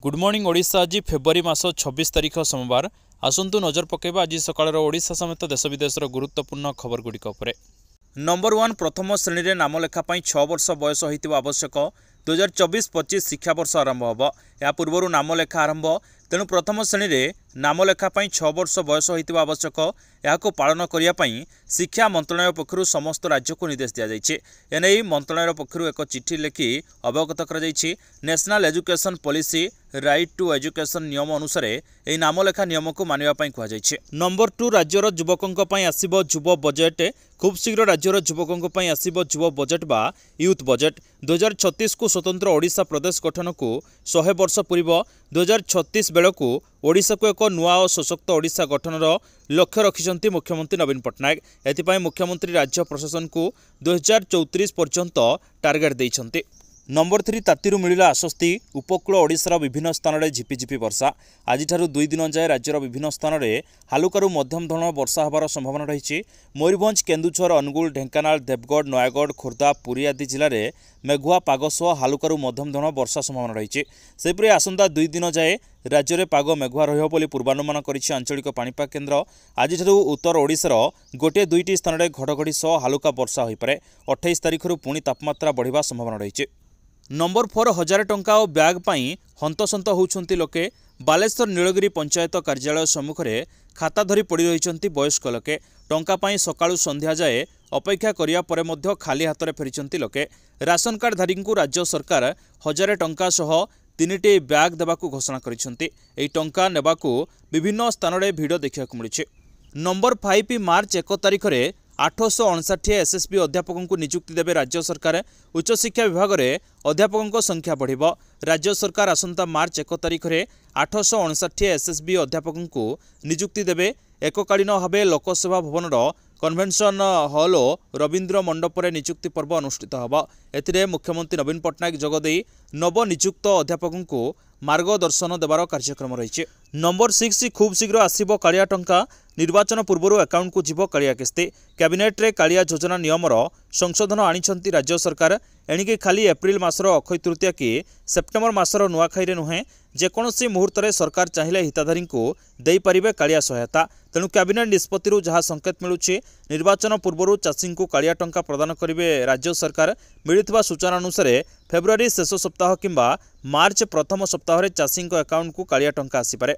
Good morning Odisha. आज February मास 26 तारिख सोमवार। आसंतु नजर पकेबा आज सकाळर ओडिशा समेत देश विदेशर गुरुत्वपूर्ण खबर गुड़िक उपरे। नंबर 1 प्रथम श्रेणी में नामलेखा 6 वर्ष बयस होइतिबा आवश्यक। 2024-25 शिक्षा वर्ष आरंभ होब। या पूर्व नामलेखा आरंभ, तेणु प्रथम श्रेणी में नामलेखा 6 वर्ष बयस होइतिबा आवश्यक। यहाको पालन करिया शिक्षा मंत्रालय पक्षरु समस्त राज्य को निर्देश दिया जायछि। एने मंत्रालय पक्षरु एक चिठी लिखि अवगत करा जायछि। National education policy right to education नियम अनुसार यह नामलेखा नियम को मानिबा पई कुहा जायछि। नंबर 2 राज्यर युवकों पई आसीबो युव बजेट। खूब शीघ्र राज्यर युवकों पई आसीबो युव बजेट बा यूथ बजेट। 2036 को स्वतंत्र ओडिशा प्रदेश गठन को 100 वर्ष पूर्व 2036 बेलू ओडिशा को एक नुआ और सशक्त ओडिशा गठनर लक्ष्य रखिछंती मुख्यमंत्री नवीन पट्टनायक। एथिपाई मुख्यमंत्री राज्य प्रशासन को 2034 पर्यंत टार्गेट देइछंती। नंबर 3 तातीरु मिलिला आश्वस्ति। उपकूल ओडिशार विभिन्न स्थान में झिपिझिपि वर्षा। आज 2 दिन जाए राज्यर विभिन्न स्थान में हालुकारू मध्यम धरण वर्षा होबार संभावना रही। मयूरभंज, केन्दुझर, अनुगुल, ढेंकानाल, देवगढ़, नयागढ़, खोर्धा, पुरी आदि जिले में मेघुआ पाग सह हालुकारू मध्यम धरण वर्षा संभावना रही। सेपरि आसंता 2 दिन जाए राज्य में पाग मेघुआ रहिब बोली पूर्वानुमान करिछि आंचलिक पाणीपाग केन्द्र। आज उत्तर ओडिशार गोटे 2टी स्थान में घड़घड़ी सह हालुका वर्षा होइपारे। 28 तारिखରୁ पुणी तापमात्रा बढ़िबा संभावना रही। नंबर 4 1000 टंका और ब्याग पाई हंतसंत होउछंती लोके। बालेश्वर नीलगिरी पंचायत कार्यालय सम्मुख में खाता धरी पड़ी रही वयस्क लोके। टंका पाई सकाळु संध्या जाए अपेक्षा करिया परे मध्य खाली हाथ में फेरिचंती लोके। राशन कार्ड धारी को राज्य सरकार 1000 टंका सह 3टी ब्याग देवाकू घोषणा करिसेंती। एही टंका नेबाकू विभिन्न स्थान में भिड़ देखा मिली। नंबर 5 मार्च 1 तारिख में 859 एसएसबी अध्यापकों को नियुक्ति देवे राज्य सरकार। उच्च शिक्षा विभाग में अध्यापकों संख्या बढ़िबो। राज्य सरकार आसंता मार्च 1 तारिख में 859 एसएसबी अध्यापकों को नियुक्ति देवे। एककालीन भाव लोकसेवा भवनर कन्वेंशन हॉल रवींद्र मंडप में नियुक्ति पर्व अनुष्ठित होब। एथिरे मुख्यमंत्री नवीन पट्टनायक जोगदे नवनियुक्त अध्यापकों को मार्गदर्शन देवार कार्यक्रम रही। नंबर 6 खूब शीघ्र आसिबो कालिया टंका। निर्वाचन पूर्व अकाउंट को जीव कालिया किस्ती। कैबिनेट रे कालिया योजना नियमर संशोधन आनिछंती राज्य सरकार। एणिके खाली एप्रिल मासर अक्षय तृतीया कि सेप्टेम्बर मासर नुआखाई रे नुहे, जेकोसी मुहूर्त में सरकार चाहिए हिताधारी को दे पारिबे कालिया सहायता। तेणु कैबिनेट निष्पत्ति जहाँ संकेत मिलुछि निर्वाचन पूर्व चाषी को कालिया टंका प्रदान करेंगे राज्य सरकार। मिलुथिबा सूचना अनुसार फेब्रुआरी शेष सप्ताह किंबा मार्च प्रथम सप्ताह चाषी अकाउंट को कालिया टंका आसीपारे।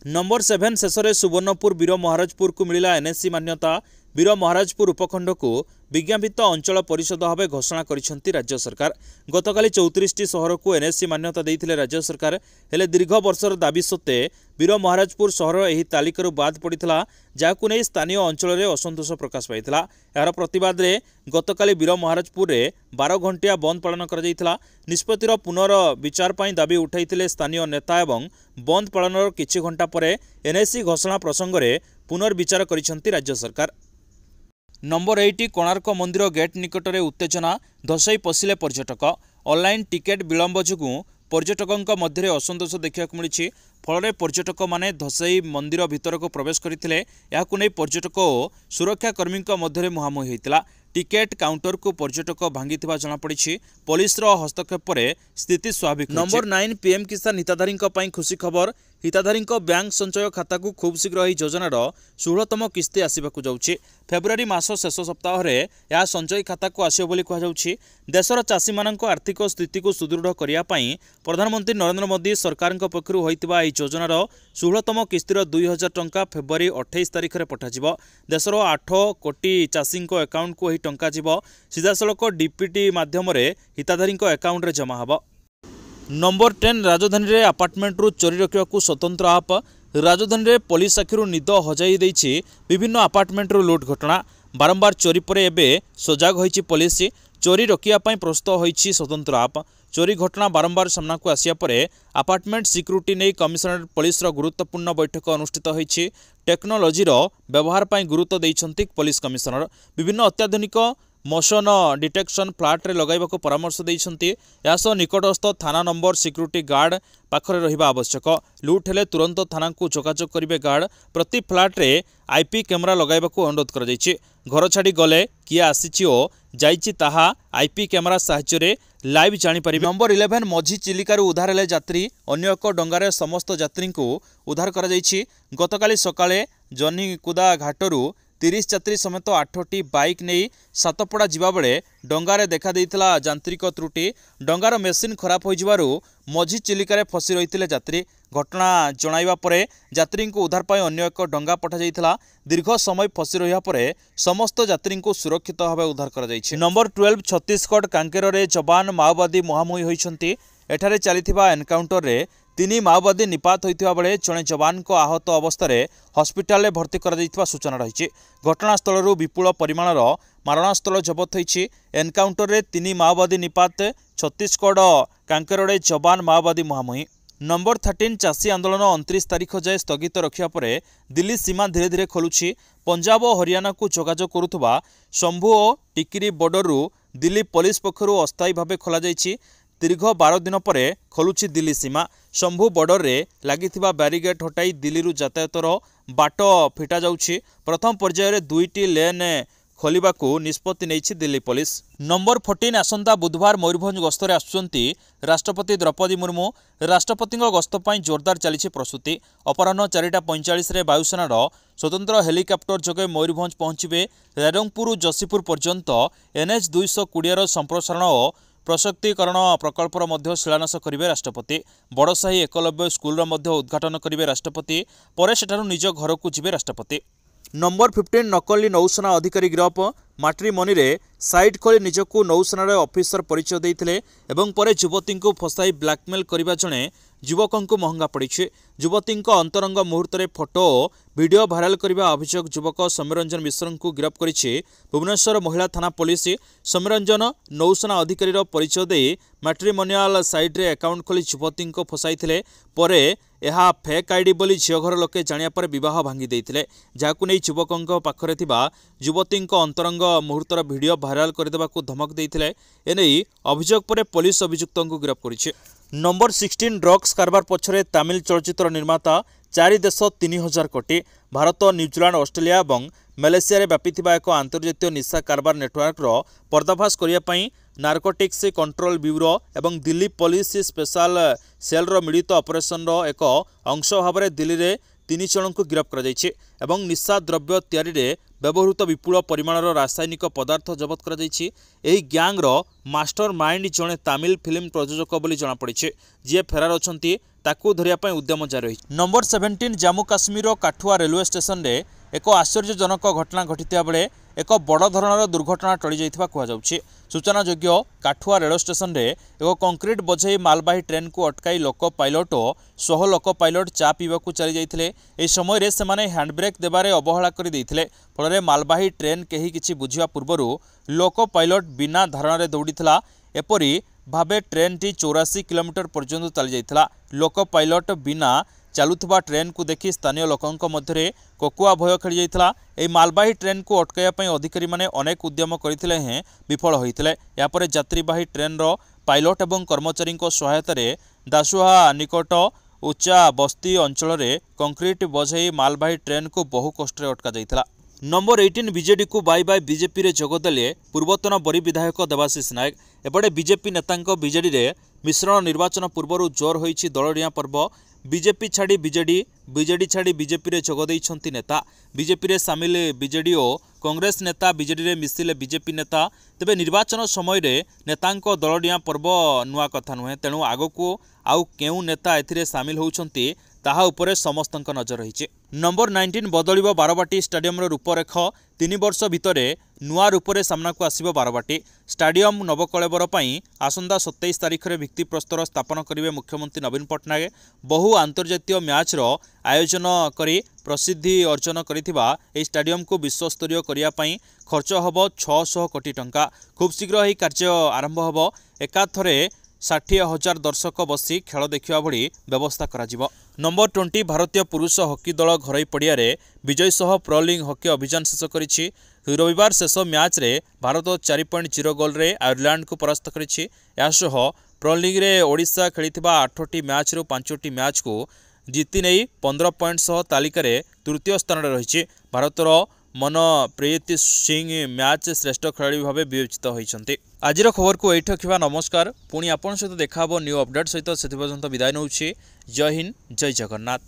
नंबर 7 शेष में सुवर्णपुर वीर महाराजपुर को मिला एनएससी मान्यता। वीर महाराजपुर उपखंड को विज्ञापित अंचल परिषद भाव घोषणा करिसेंती राज्य सरकार। गतकाली 34टी सहर को एनएससी मान्यता देइथिले राज्य सरकार। हेले दीर्घ वर्षर दाबी सत्वे वीर महाराजपुर सहर एही तालिकारु बाद पड़िथिला, जाहाकु नै स्थानीय अंचल में असंतोष प्रकाश पाइथिला। यार प्रतिवाद रे गतकाली वीर महाराजपुर रे 12 घंटिया बंद पालन करा जाइथिला। निष्पत्तिर पुनर्विचार पई दाबी उठाइथिले स्थानीय नेता एवं बंद पालनर किछि घंटा परे एनएससी घोषणा प्रसंग में पुनर्विचार करिसेंती राज्य सरकार। नंबर 8 कोणार्क मंदिर गेट निकट में उत्तेजना। धसई पशिले पर्यटक। ऑनलाइन टिकेट विलंब जोगु पर्यटकों मध्य असंतोष देखा मिली। फल पर्यटक माने धसई मंदिर भीतर को प्रवेश करते। नहीं पर्यटक और सुरक्षाकर्मी मध्य मुहांमुही होता। टिकेट काउंटर को पर्यटक भांगी जनापड़ी। पुलिस हस्तक्षेप पर स्थिति स्वाभाविक। नंबर 9 पीएम किसान हिताधारी खुशी खबर। हिताधारी बैंक संचय खाता को खूब शीघ्र यह योजनार 16तम किस्ती आसवाक जाऊँगी। फेब्रुआरी मास शेष सप्ताह में यह संचय खाता को आसो बोली कहुच्छी। देशर चाषी मान आर्थिक स्थिति को सुदृढ़ करने प्रधानमंत्री नरेंद्र मोदी सरकार पक्षर होता योजनार 16तम किस्तीर 2000 टंका फेब्रुआरी 28 तारिख में पठाଯିବ। देशर 8 कोटी चाषी अकाउंट को यह टंका जीव सीधासलख डीपीटी माध्यम हिताधारी अकाउंट रे जमा होब। नंबर 10 राजधानी रे अपार्टमेंट रु चोरी रखा स्वतंत्र आप। राजधानी रे पुलिस आखिर निद हजाई देछि। विभिन्न अपार्टमेंट रु लुट घटना। बारंबार चोरी पर एबे सजग होइछि पुलिस। चोरी रोकिया पई प्रस्तुत होइछि स्वतंत्र आप। चोरी घटना बारंबार सामना को आसिया परे अपार्टमेंट सिक्यूरिटी नहीं कमिशनरेट पुलिस गुरुत्वपूर्ण बैठक अनुष्ठित होइछि। टेक्नोलोजीर व्यवहार पर गुरुत्व देइछंती पुलिस कमिशनर। विभिन्न अत्याधुनिक मोशन डिटेक्शन फ्लाट रे लगाइबा को परामर्श देइछंती। यासो निकटस्थ थाना नंबर सिक्यूरिटी गार्ड पाखरे रहिबा आवश्यक। लुट हेले तुरंत थाना को जोगाजोग करिवे गार्ड। प्रति फ्लाट रे आईपी कैमेरा लगाइबा को अनुरोध करा जायछि। घर छाड़ी गले किए आसीछि ओ जाइछि ताहा आईपी कैमेरा साहाय्य रे लाइव जापर। नंबर 11 मझी चिलिकार उद्धार हेले यात्री अन्य एक डंगार समस्त यात्री को उद्धार कर गतकाली सकाळे जनीकुदा घाटरू 30 यात्री समेत 8टी बाइक नहीं सातपड़ा जिबा बेले डंगारे देखा देइथिला यांत्रिक त्रुटि। डंगार मेसीन खराब हो मझी चिलिकार फसी रही यात्री। घटना जणाइबा परे यात्री को उद्धार पाई अन्य एक डंगा पठा जाइथिला। दीर्घ समय फसी रहिया परे समस्त यात्री को सुरक्षित भाव उद्धार कर जाइछि। नंबर 12 छत्तीसगढ़ कांकेर रे जवान माओवादी मुहांमुही होइछन्ति। एठारे चलिथिबा एनकाउंटर रे 3 माओवादी निपात होइथिबा बेले जणे जवान को आहत अवस्था हस्पिटाल रे भर्ती कर दैथिबा सूचना रहिछि। घटनास्थल विपुल परिमाणर मारणास्त्र जबत होइछि। एनकाउंटर रे 3 माओवादी निपात। छत्तीसगढ़ कांकेर रे जवान माओवादी मुहांमुही। नंबर 13 चाषी आंदोलन 29 तारीख जाए स्थगित रखिया परे दिल्ली सीमा धीरे धीरे खोलुछि। पंजाब और हरियाणा को जोगाजोग करुथबा शंभू और टिकिरी बॉर्डर दिल्ली पुलिस पक्षरु अस्थायी भाव खोल जाइछि। दीर्घ 12 दिन पर खोलुछि दिल्ली सीमा। शंभू बॉर्डर रे लागिथिबा बैरिगेट हटाई दिल्ली यातायातर बाट फिटा जाउछि। प्रथम पर्याय रे 2टी लेन खोलिबाकू निष्पत्ति नेइछि दिल्ली पुलिस। नंबर 14 आसंता बुधवार मयूरभंज गस्तरे आसुचंती राष्ट्रपति द्रौपदी मुर्मू। राष्ट्रपति गस्त पर जोरदार चली प्रस्तुति। अपराह्न 4:45 रे वायुसेनार स्वतंत्र हेलिकप्टर जोगे मयूरभंज पहुंचे। रायरंगपुर जसीपुर पर्यंत NH 220 संप्रसारण और प्रशक्तिकरण प्रकल्पर मध्य शिलान्यास करेंगे राष्ट्रपति। बड़साही एकलव्य स्कूल उद्घाटन करेंगे राष्ट्रपति। पर सेठारु निज घर को जिबे राष्ट्रपति। नंबर 15 नकली नौसेना अधिकारी गिरफ। मैट्रिमोनी रे साइट खोली निजकू नौसेनार ऑफिसर परिचय देइथिले एवं परे युवती को फसाई ब्लैकमेल करिबा जणे युवकों को महंगा पड़ी। युवती अंतरंग मुहूर्त फोटो और वीडियो भाइराल करने अभियोग युवक सौम्यरंजन मिश्र को गिरफ्त करिछि भुवनेश्वर महिला थाना पुलिस। सौम्यरंजन नौसेना अधिकारी परिचय दे मैट्रिमोनियल साइट रे अकाउंट खोली युवती को फसाई परे यह फेक आईडी बोली झीघर लोके जानिया पर विवाह भांगी देइथिले। जाहाकु नै युवकों पाखरे थिबा युवती अंतरंग मुहूर्तर वीडियो भाइराल करदेबाकू धमक देइथिले। एनै अभियोग पर पुलिस अभियुक्तों को गिरफ्त करिछि। नंबर 16 ड्रग्स कारबार पछरे तमिल चलचित्र निर्माता 4 देश 3000 कोटी। भारत न्यूजीलैंड ऑस्ट्रेलिया और मलेशिया रे व्यापीथिबा एक अंतर्जातीय निशा कारबार नेटवर्क रो पर्दाफाश करिया पई नार्कोटिक्स कंट्रोल ब्यूरो एवं Delhi police special cell row मिलित ऑपरेशन रो एक अंश भाव में दिल्ली रे 3 जन को गिरफ्त कर जाइछि एवं निशा द्रव्य तैयारी रे व्यवहृत विपुल परिमाणर रासायनिक पदार्थ जबत कर जाइछि। एही गैंग रो मास्टर माइंड जणे तमिल फिल्म प्रयोजक बोली जना पड़िछि जे फेरार अछंती ताकू धरिया पई उद्यम जारी रही। Number 17 Jammu Kashmir Kathua railway station रे एक आश्चर्यजनक घटना घटिता बेले एक बड़ धरणर दुर्घटना टली जाइथिबा कुहा जाउछि। सूचनायोग्य काठुआ रेल स्टेशन रे एक कंक्रीट बोझई मालबाही ट्रेन को अटकाई लोको पायलट और 100 लोको पायलट चा पीवाकू चली जाइथिले। ए समय रे सेमाने हैंडब्रेक देबारे अवहेला करि दैथिले। फଳରେ मालबाही ट्रेन केही किछि बुझिबा पूर्वरु लोको पायलट बिना धारणा रे दौड़ीथिला। एपरी भावे ट्रेन टी 84 किलोमीटर पर्यंत चली जाइथिला। लोको पायलट बिना चलुवा ट्रेन को देखि स्थानीय लोकों मध्य कोकुआ भय खेली जाइथिला। एही मालबाही ट्रेन को अटकाइया अधिकारी माने अनेक उद्यम करथिले हें विफल होइथिले। या परे यात्रीबाही ट्रेन रो पायलट एवं कर्मचारी को सहायता रे दासुहा निकट उच्चा बस्ती अंचल रे कंक्रीट बोझई मालबाही ट्रेन को बहु कष्ट अटका जाइथिला। नंबर 18 बीजेडी को बाय बाय बीजेपी रे जोगदेले पूर्वतन बरी विधायक देवाशीष नायक। एपटे बीजेपी नेता बीजेडी रे मिश्रण निर्वाचन पूर्व जोर होइछि दलडिया पर्व। बीजेपी छाड़ी बीजेडी, बीजेडी छाड़ी बीजेपी रे जोग दैछंती नेता। बीजेपी रे सामिल बीजेडी और कांग्रेस नेता बीजेडी रे मिसिले बीजेपी नेता। तेबे निर्वाचन समय रे नेतांको दलडिया पर्व नुआ कथा नुहे। तेणु आगको आउ केउ नेता एथिरे सामिल होउछंती ताहा उपरे समस्तंक नजर रहिछि। नंबर 19 बदलिबो बारवाटी स्टेडियम रो रूपरेख। 3 वर्ष भितरे नुआ रूपरे सामना को आसिबो बारवाटी स्टेडियम नवकलेबर पई आसंदा 27 तारिख रे भित्तिप्रस्तर स्थापन करिवे मुख्यमंत्री नवीन पट्टनायक। बहु अंतर्जातीय मैच रो आयोजन करी प्रसिद्धि अर्जन करिथिबा ए स्टेडियम को विश्वस्तरीय करिया पई खर्च हबो 600 कोटी टंका। खूब शीघ्र एही कार्य आरंभ हबो। एकाथरे 60,000 दर्शक बसी खेल देखा भली व्यवस्था करा। नंबर 20 भारतीय पुरुष हॉकी दल घरई पड़िया विजय सह प्रो लीग हॉकी अभियान शेष करिछि। रविवार शेष मैच रे भारत 4.0 गोल रे आयरलैंड को परास्त करिछि। यासह प्रो लीग रे ओडिशा खेलिथिबा 8टी मैच रो 5टी मैच को जीति नहीं 15 पॉइंट सह तालिका रे तृतीय स्थान रे रहिछि। भारतर मनप्रीत सिंह मैच श्रेष्ठ खेलाड़ी भाव विवेचित होती। आज खबर को यही रखा। नमस्कार। पुणी आपन सहित देखा न्यू अपडेट सहित से विदाय नौ। जय हिंद, जय जगन्नाथ।